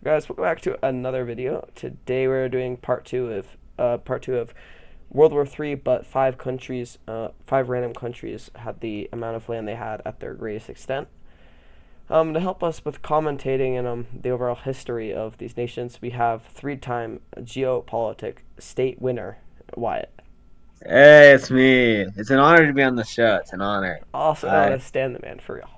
Guys, welcome back to another video. Today we're doing part two of World War III, but five random countries had the amount of land they had at their greatest extent. To help us with commentating and the overall history of these nations, we have three-time geopolitic state winner Wyatt, Hey, it's me. It's an honor to be on the show. It's an honor. also known I, as Stan the Man for real.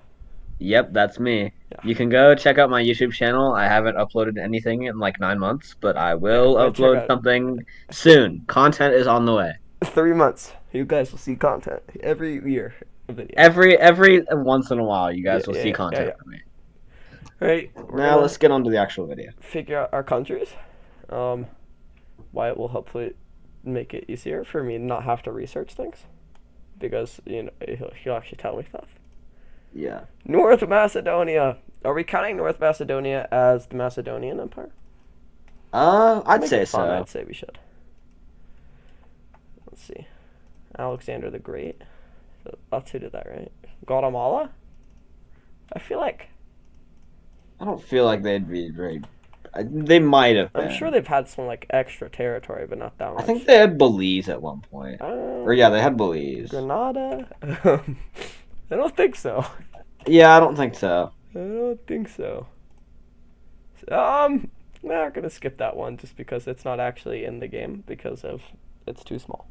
yep, that's me. Yeah, You can go check out my YouTube channel. I haven't uploaded anything in like 9 months, but I yeah. will Go check upload out something soon. Content is on the way. 3 months. You guys will see content every year, a video. Every once in a while, you Yeah, guys will yeah, see yeah, yeah, content yeah. from me. All right, we're Now gonna let's get on to the actual video. figure out our countries. Um, Wyatt will hopefully make it easier for me to not have to research things because he'll actually tell me stuff. Yeah. North Macedonia. Are we counting North Macedonia as the Macedonian Empire? To I'd make it say fun, so. I'd say we should. Let's see. Alexander the Great. That's who did that, right? Guatemala? I feel like I don't feel like they'd be very. They might have I'm sure been. they've had some like extra territory, but not that I think much. they had Belize at one point. Or yeah, they had Belize. Grenada? I don't think so. Yeah, I don't think so. I don't think so. We're gonna skip that one just because it's not actually in the game because of it's too small.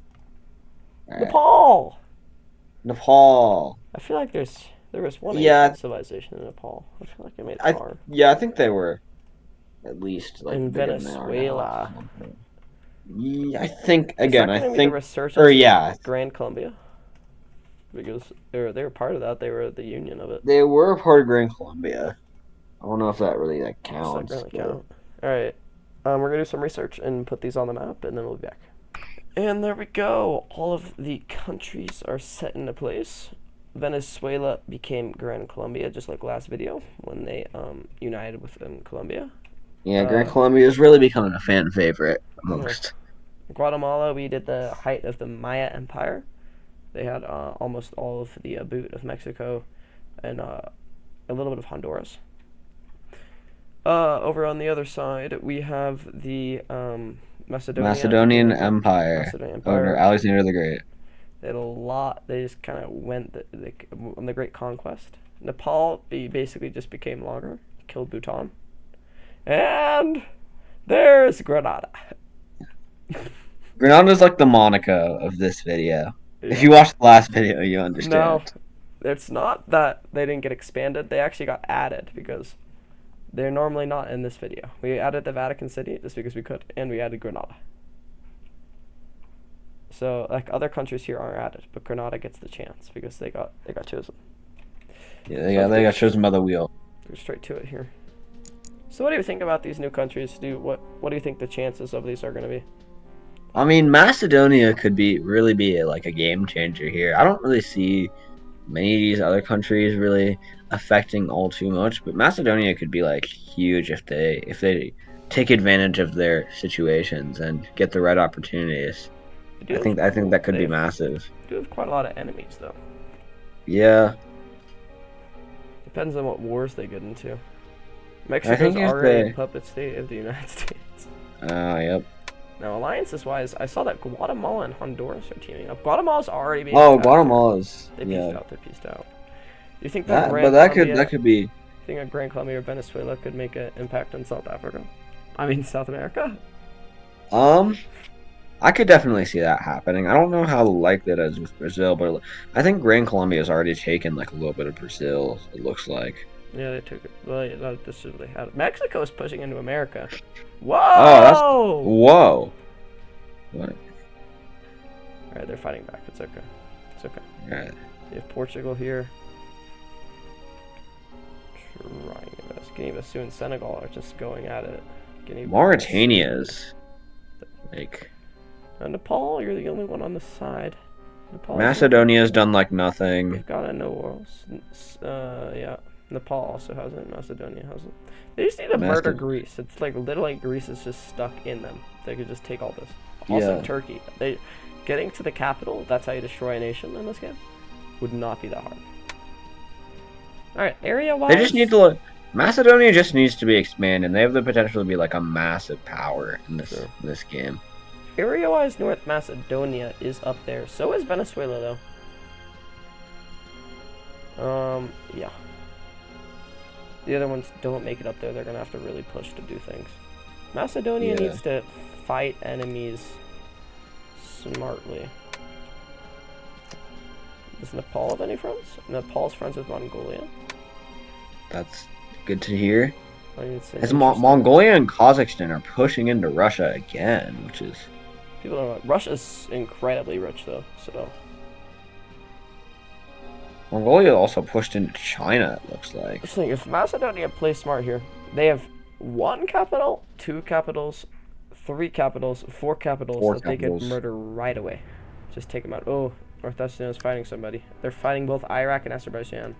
All right. Nepal. Nepal. I feel like there was one ancient Yeah, civilization in Nepal. I feel like I made it I far. yeah, I think they were at least like In bigger than they are now. Venezuela. Yeah, I think Is again, that I gonna be the think or resurgence of yeah, Grand Colombia? Because they were part of that. They were the union of it. they were a part of Grand Colombia. I don't know if that really like Does that counts, really but count? All right. We're gonna do some research and put these on the map, and then we'll be back. And there we go. All of the countries are set into place. Venezuela became Gran Colombia, just like last video when they united within Colombia. yeah, Grand Uh, Colombia is really becoming a fan favorite yeah. amongst. Guatemala, we did the height of the Maya Empire. They had almost all of the boot of Mexico and a little bit of Honduras. Over on the other side, we have the Macedonia became Macedonian the Empire Macedonian under Empire. Alexander the Great. They had a lot. They just kind of went on the Great Conquest. Nepal basically just became longer. Killed Bhutan, and there's Grenada. Grenada's like the Monaco of this video. If Yeah. you watched the last video, you No, understand. it's not that they didn't get expanded. They actually got added because they're normally not in this video. We added the Vatican City just because we could, and we added Grenada. So like other countries here aren't added, but Grenada gets the chance because they got chosen. Yeah, So let's they got chosen by the wheel. go straight to it here. So what do you think about these new countries? What do you think the chances of these are going to be? I mean, Macedonia could really be like a game changer here. I don't really see many of these other countries really affecting all too much, but Macedonia could be like huge if they take advantage of their situations and get the right opportunities. I think that could be massive. Do have quite a lot of enemies though. Yeah, Depends on what wars they get into. I Mexico's think if already a they. puppet state of the United States. Yep. Now, alliances wise, I saw that Guatemala and Honduras are teaming up. Guatemala's already being Oh, attacked. Guatemala's They pieced yeah. out. They pieced out. You think that That, but Grand that Colombia, could be. think that Grand Colombia or Venezuela could make an impact on South Africa? I mean, South America? Um, I could definitely see that happening. I don't know how likely that is with Brazil, but I think Grand Colombia has already taken like a little bit of Brazil. It looks like. Yeah, they took it. Well, yeah, not this is what they had. Mexico is pushing into America. Oh, that's Whoa! whoa. What? Alright, they're fighting back. It's okay. It's okay. Right. You have Portugal here. Trying their best. Guinea-Bissau and Senegal are just going at it. Mauritania's like Nepal, you're the only one on the side. Nepal's Macedonia's done like nothing. they've got a no wars. Yeah. Nepal also has it. Macedonia has it. They just need to murder Maced Greece. It's like literally Greece is just stuck in them. They could just take all this. Also, Yeah. Turkey. They getting to the capital. That's how you destroy a nation in this game. Would not be that hard. All right, area wise. They just need to look. Macedonia just needs to be expanded. They have the potential to be like a massive power in True. this game. Area-wise, North Macedonia is up there. So is Venezuela, though. Yeah. The other ones don't make it up there. They're gonna have to really push to do things. Macedonia Yeah. needs to fight enemies smartly. Does Nepal have any friends? Nepal's friends with Mongolia. That's good to hear. I mean, it's an As interesting. Mongolia and Kazakhstan are pushing into Russia again, which is People don't know. Russia's incredibly rich, though. So Mongolia also pushed into China. It looks like. just think if Macedonia plays smart here, they have 1 capital, 2 capitals, 3 capitals, 4 capitals 4 that they could capitals. murder right away. Just take them out. Oh, North Macedonia is fighting somebody. They're fighting both Iraq and Azerbaijan.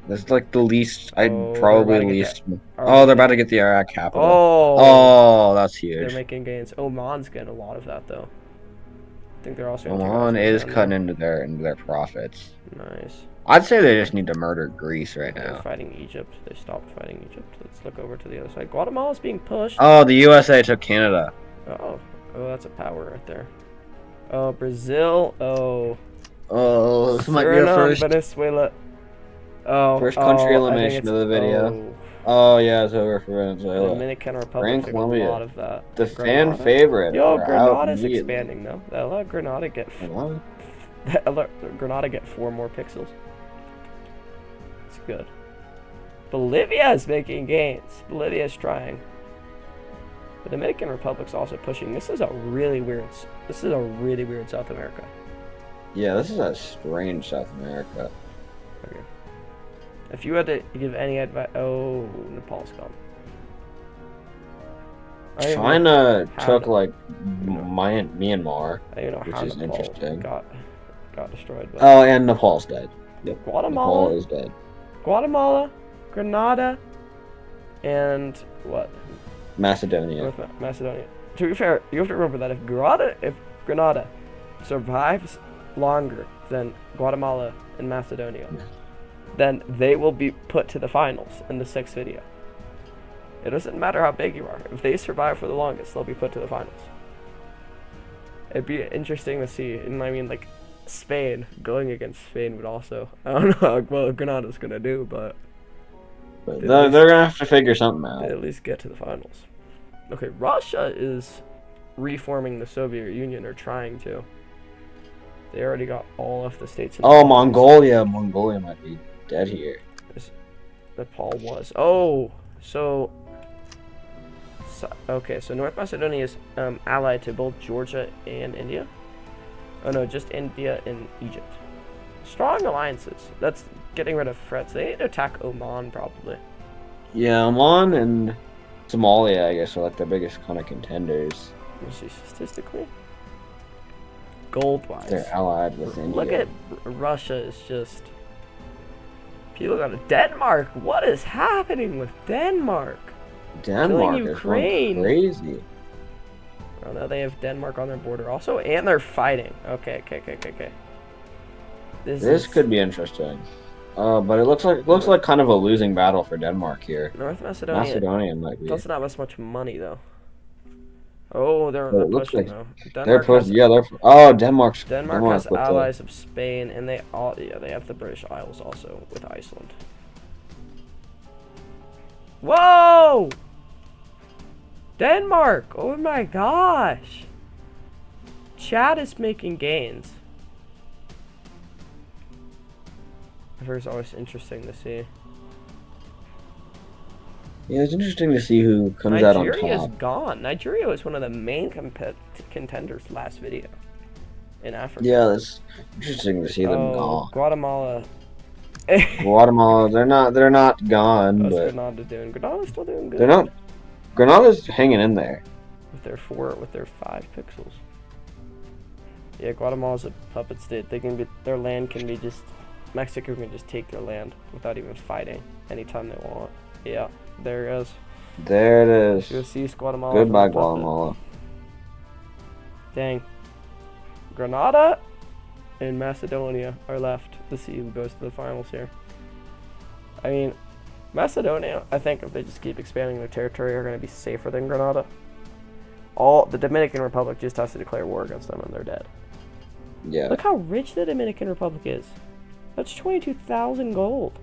That's like the least. I'd Oh, they're probably about to get least. that. Oh, they're about to get the Iraq capital. Oh, Oh, that's they're huge. making gains. Oman's getting a lot of that though. I think they're also going to take Oman is Azerbaijan cutting now. into their profits. Nice. I'd say they just need to murder Greece right They're now. fighting Egypt. They stopped fighting Egypt. Let's look over to the other side. Guatemala's being pushed. Oh, the USA took Canada. Oh, that's a power right there. Oh, Brazil. Oh, Oh, this might be our Suriname, first Venezuela. Oh, first country I think elimination it's of the video. oh, Oh yeah, it's over for Venezuela. Dominican Republic And took a Colombia. lot of that. The fan Grenada? favorite. Yo, are out Grenada's immediately. expanding though. They'll let Grenada get What? Grenada get 4 more pixels. It's good. Bolivia is making gains. Bolivia is trying. The Dominican Republic's also pushing. This is a really weird South America. Yeah, this is a strange South America. Okay. If you had to give any advice, oh, Nepal's gone. I don't even know China how took to- like you know. Myanmar, I don't even know which how is Nepal interesting. got destroyed. But Oh, and Nepal's dead. Yep. Guatemala, Nepal is dead. Guatemala, Grenada, and what? Macedonia. North Macedonia. To be fair, you have to remember that if Grenada survives longer than Guatemala and Macedonia, then they will be put to the finals in the 6th video. It doesn't matter how big you are. If they survive for the longest, they'll be put to the finals. It'd be interesting to see. And I mean, like, Spain, going against Spain would also... I don't know what Grenada's going to do, but... But At they're least- gonna have to figure something they out. at least get to the finals. Okay, Russia is reforming the Soviet Union, or trying to. They already got all of the states in the Oh, Balkans. Mongolia might be dead here. Nepal was. Oh, so okay, so North Macedonia is allied to both Georgia and India. Oh no, just India and Egypt. Strong alliances. That's getting rid of threats. They need to attack Oman probably. Yeah, Oman and Somalia, I guess, are like their biggest kind of contenders. Let me see statistically. Gold wise. They're allied with India. Look at Russia is just. People go to Denmark. What is happening with Denmark? Denmark is Ukraine. going crazy. Oh no, they have Denmark on their border also, and they're fighting. Okay. This could be interesting. But it looks like kind of a losing battle for Denmark here. North Macedonia Macedonia might be. doesn't have as much money though. Oh, they're But it looks pushing like though. They're pushing. Yeah, they're. Oh, Denmark has with allies of Spain, and they have the British Isles also with Iceland. Whoa! Denmark! Oh my gosh! Chad is making gains. It's always interesting to see. Yeah, it's interesting to see who comes out on Nigeria is top. gone. Nigeria was one of the main contenders last video in Africa. Yeah, it's interesting to see them Oh, gone. Guatemala. Guatemala, they're not gone, What's but Grenada doing? Grenada's still doing good. they're not. Grenada's hanging in there. With their 5 pixels. Yeah, Guatemala's a puppet state. Their land can be just. Mexico can just take their land without even fighting anytime they want. Yeah, there it is. There it Go is. see Guatemala. Goodbye, from the puppet. Guatemala. Dang. Grenada and Macedonia are left to see who goes to the finals here. I mean, Macedonia, I think if they just keep expanding their territory, are going to be safer than Grenada. All the Dominican Republic just has to declare war against them and they're dead. Yeah. Look how rich the Dominican Republic is. That's 22,000 gold.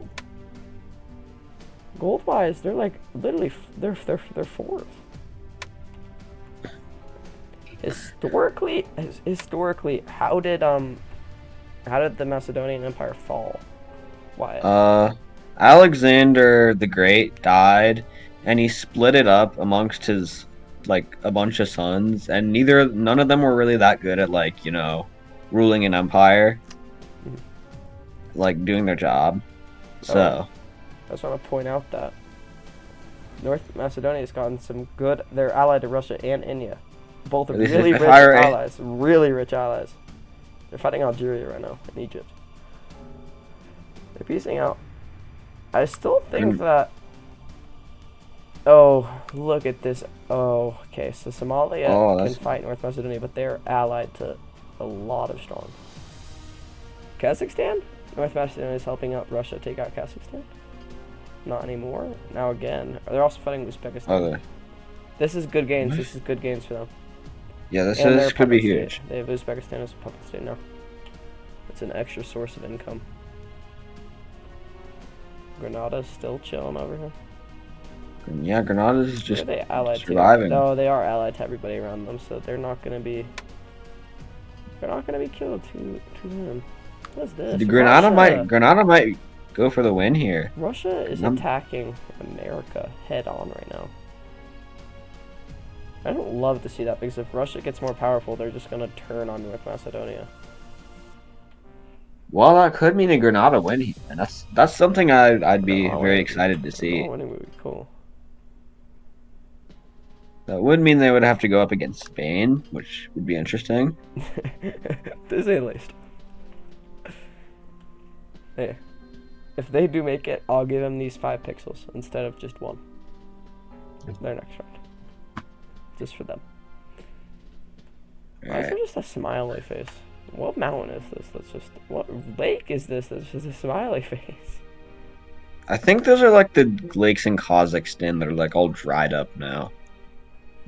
Gold-wise, they're like literally they're fourth. Historically, how did the Macedonian Empire fall? Why? Alexander the Great died, and he split it up amongst his like a bunch of sons, and none of them were really that good at like ruling an empire, like doing their job. So I just want to point out that North Macedonia's gotten some good. They're allied to Russia and India, both are really rich allies. Really rich allies. They're fighting Algeria right now and Egypt. They're piecing out. I still think that. Oh, look at this. Oh, okay. So Somalia can fight North Macedonia, but they're allied to a lot of strong. Kazakhstan? North Macedonia is helping out Russia take out Kazakhstan? Not anymore. Now again. They're also fighting Uzbekistan. Okay. This is good gains. This is good gains for them. Yeah, this could be huge. They have Uzbekistan as a puppet state now. It's an extra source of income. Grenada's still chilling over here. Yeah, Grenada's just they allied surviving. No, they are allied to everybody around them, so they're not gonna be. They're not gonna be killed to them. What's this? Grenada might go for the win here. Russia is attacking America head on right now. I don't love to see that because if Russia gets more powerful, they're just gonna turn on North Macedonia. Well, that could mean a Grenada win here, and that's something I'd be very excited to see. Winning would be cool. That would mean they would have to go up against Spain, which would be interesting. To say the least. Hey, if they do make it, I'll give them these 5 pixels instead of just 1. Their next round. Just for them. Why is there just a smiley face? What mountain is this? What lake is this? That's just a smiley face. I think those are like the lakes in Kazakhstan that are like all dried up now.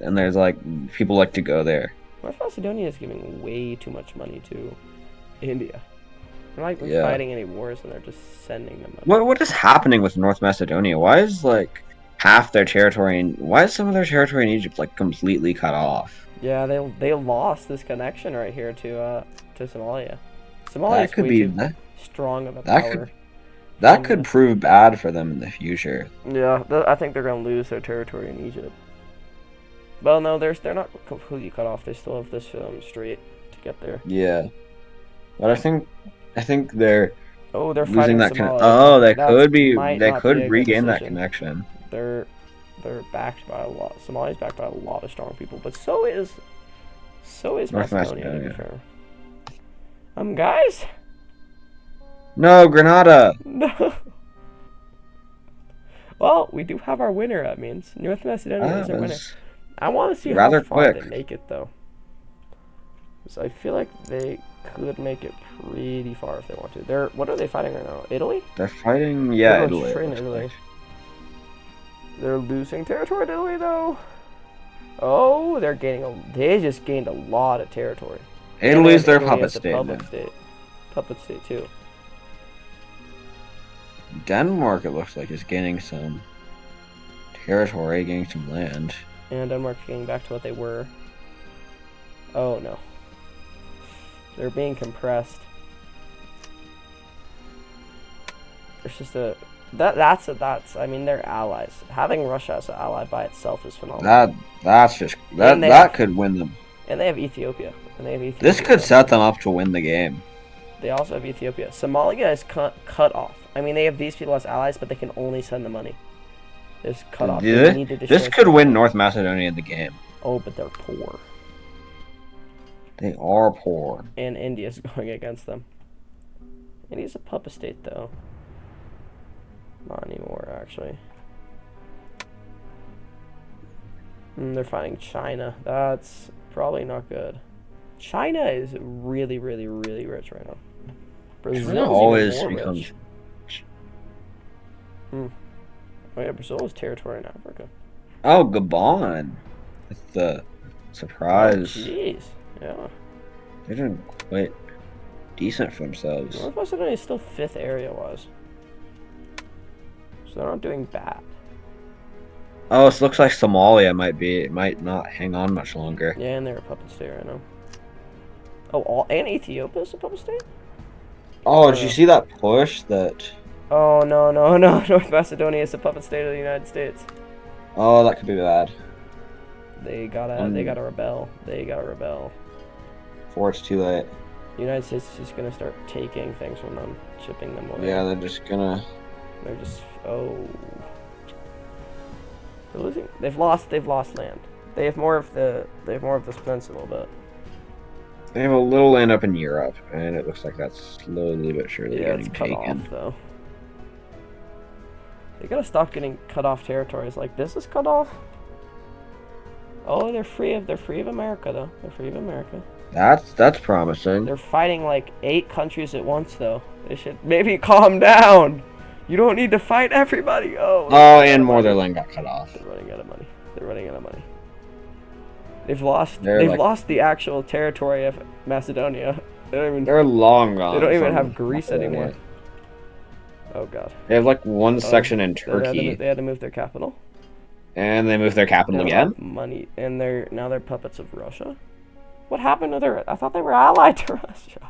And there's like people like to go there. North Macedonia is giving way too much money to India. They're not even fighting any wars, and they're just sending them money. What is happening with North Macedonia? Why is like half their territory why is some of their territory in Egypt like completely cut off? Yeah, they lost this connection right here to Somalia. Somalia is way too strong of a power. That could prove bad for them in the future. Yeah, I think they're gonna lose their territory in Egypt. Well, no, they're not completely cut off. They still have this strait to get there. Yeah, but I think they're they're losing that Somalia. They could regain that connection. They're backed by a lot. Somalia's backed by a lot of strong people, but so is Macedonia. To be fair. Guys. No, Grenada. No. Well, we do have our winner. That means North Macedonia is our winner. I want to see how far they make it, though. So I feel like they could make it pretty far if they want to. What are they fighting right now? Italy? They're fighting, Italy. Italy. They're losing territory to Italy, though. Oh, they just gained a lot of territory. Italy's their puppet state. Puppet state, too. Denmark, it looks like, is gaining some territory, gaining some land. And Denmark getting back to what they were. Oh no. They're being compressed. There's just that's I mean they're allies. Having Russia as an ally by itself is phenomenal. That could win them. And they have Ethiopia. This could set them up to win the game. They also have Ethiopia. Somalia is cut off. I mean they have these people as allies, but they can only send the money. Is cut off. This could win North Macedonia the game. Oh, but they're poor. They are poor. And India's going against them. India's a puppet state, though. Not anymore, actually. They're fighting China. That's probably not good. China is really, really, really rich right now. Brazil always becomes. Oh yeah, Brazil is territory in Africa. Oh, Gabon. With the Oh surprise. jeez. Yeah. They're doing quite decent for themselves. North Macedonia is still 5th area-wise. So they're not doing bad. Oh, it looks like Somalia might be. It might not hang on much longer. Yeah, and they're a puppet state right now. Oh, and Ethiopia is a puppet state? Oh, Oh did you no. see that push that? Oh no, no, no. North Macedonia is a puppet state of the United States. Oh, that could be bad. They gotta rebel. They gotta rebel. Before it's too late. The United States is just gonna start taking things from them, shipping them away. Yeah, they're just gonna. They're just they're losing. They've lost land. They have more of this peninsula, but They have a little land up in Europe, and it looks like that's slowly but surely yeah, it's getting cut taken. off though. They gotta stop getting cut off territories. Like this is cut off. Oh, they're free of America though. They're free of America. That's promising. They're fighting like 8 countries at once though. They should maybe calm down. You don't need to fight everybody. Oh, And more of their land got cut off. They're running out of money. They're running out of money. They've lost. They're They've like, lost the actual territory of Macedonia. they're long gone. They don't even from have Greece Macedonia. anymore. Oh god. They have like one section in Turkey, They had to move their capital. and they moved their capital They don't again. have money, and they're puppets of Russia. What happened to their? I thought they were allied to Russia.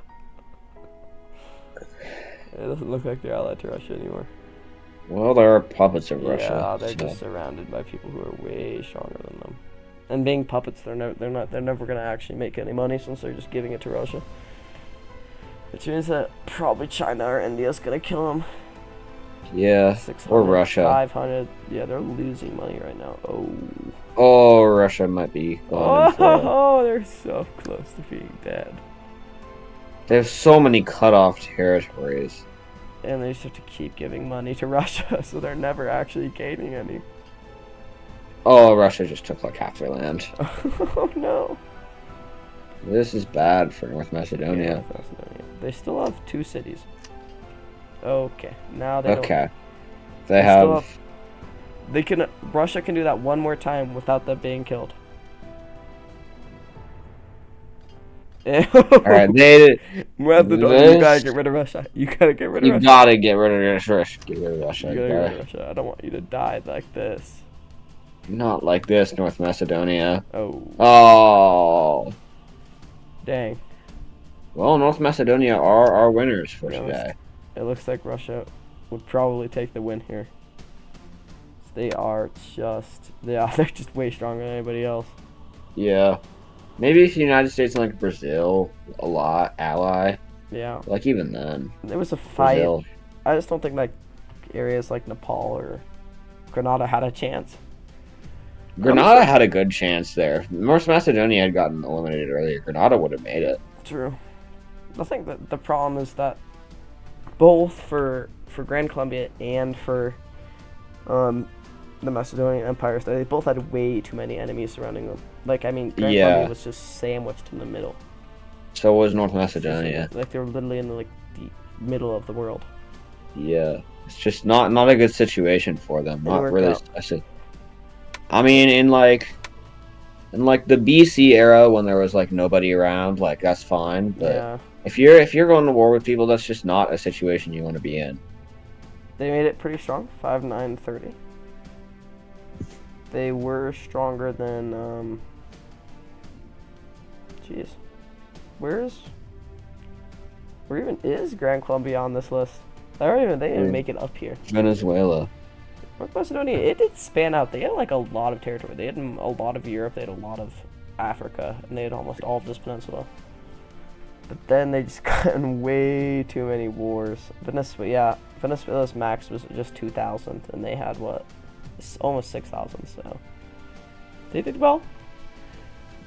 It doesn't look like they're allied to Russia anymore. Well, they're puppets of Yeah, Russia. they're so. just surrounded by people who are way stronger than them. And being puppets, they're never gonna actually make any money since they're just giving it to Russia. Which means that probably China or India's gonna kill them. Yeah, 600, or Russia. 500. Yeah, they're losing money right now. Oh. Oh, Russia might be going for it. Oh, they're so close to being dead. They have so many cut off territories. And they just have to keep giving money to Russia, so they're never actually gaining any. Oh, Russia just took like half their land. Oh no. This is bad for North Macedonia. Yeah, they still have 2 cities. Okay, now they Okay. don't. They still have. They can. Russia can do that one more time without them being killed. Alright, they. Macedonia, you gotta get rid of Russia. You gotta get rid of You Russia. gotta get rid of Russia. Get rid of Russia. You gotta get rid of Russia. I don't want you to die like this. Not like this, North Macedonia. Oh, Oh. dang. Well, North Macedonia are our winners for Yeah, today. It looks like Russia would probably take the win here. They are just, yeah, they're just way stronger than anybody else. Yeah. Maybe if the United States and like Brazil a lot ally. Yeah. Like even then. There was a fight. Brazil. I just don't think like areas like Nepal or Grenada had a chance. Grenada had a good chance there. North Macedonia had gotten eliminated earlier. Grenada would have made it. True. I think that the problem is that both for Grand Columbia and for the Macedonian empires, they both had way too many enemies surrounding them. Like, I mean, Grand Columbia was just sandwiched in the middle. So was North Macedonia. Like, they were literally in the middle of the world. Yeah. It's just not a good situation for them. Not really. I mean, in like the BC era when there was like nobody around, like that's fine. But yeah. if you're going to war with people, that's just not a situation you want to be in. They made it pretty strong, 5-9-30. They were stronger than jeez. Where even is Grand Columbia on this list? They didn't make it up here. Venezuela. North Macedonia, it did span out. They had like a lot of territory. They had a lot of Europe. They had a lot of Africa, and they had almost all of this peninsula. But then they just got in way too many wars. Venezuela's max was just 2,000, and they had what, almost 6,000. So they did well.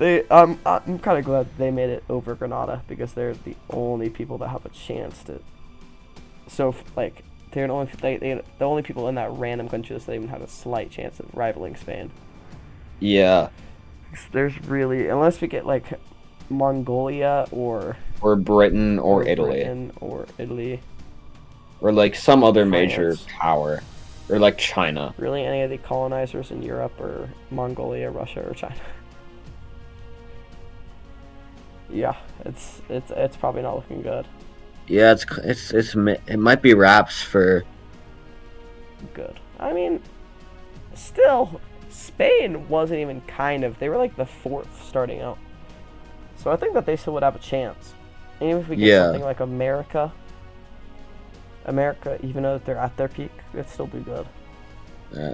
I'm kind of glad they made it over Grenada because they're the only people that have a chance to. So like. They're the only people in that random country that even have a slight chance of rivaling Spain. Yeah. There's really, unless we get like Mongolia or Britain or Italy. Britain or Italy. Or like some other France. major power. or like China. Really, any of the colonizers in Europe or Mongolia, Russia, or China? Yeah, it's probably not looking good. Yeah, it might be wraps for. Good. I mean, still, Spain wasn't even kind of. They were like the fourth starting out. So I think that they still would have a chance. And even if we get Yeah. something like America, even though they're at their peak, it'd still be good.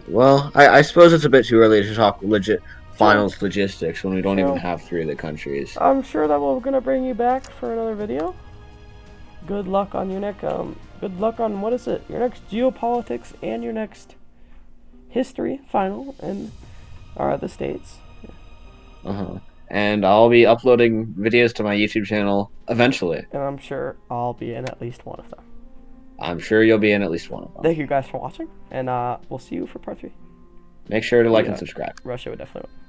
Well, I suppose it's a bit too early to talk legit Sure, finals logistics when we don't even sure. have three of the countries. I'm sure that we're gonna bring you back for another video. Good luck on your next. Good luck on what is it? Your next geopolitics and your next history final and are the states. Uh-huh. And I'll be uploading videos to my YouTube channel eventually. And I'm sure I'll be in at least one of them. I'm sure you'll be in at least one of them. Thank you guys for watching, and we'll see you for part 3. Make sure to like Yeah, and subscribe. Russia would definitely win.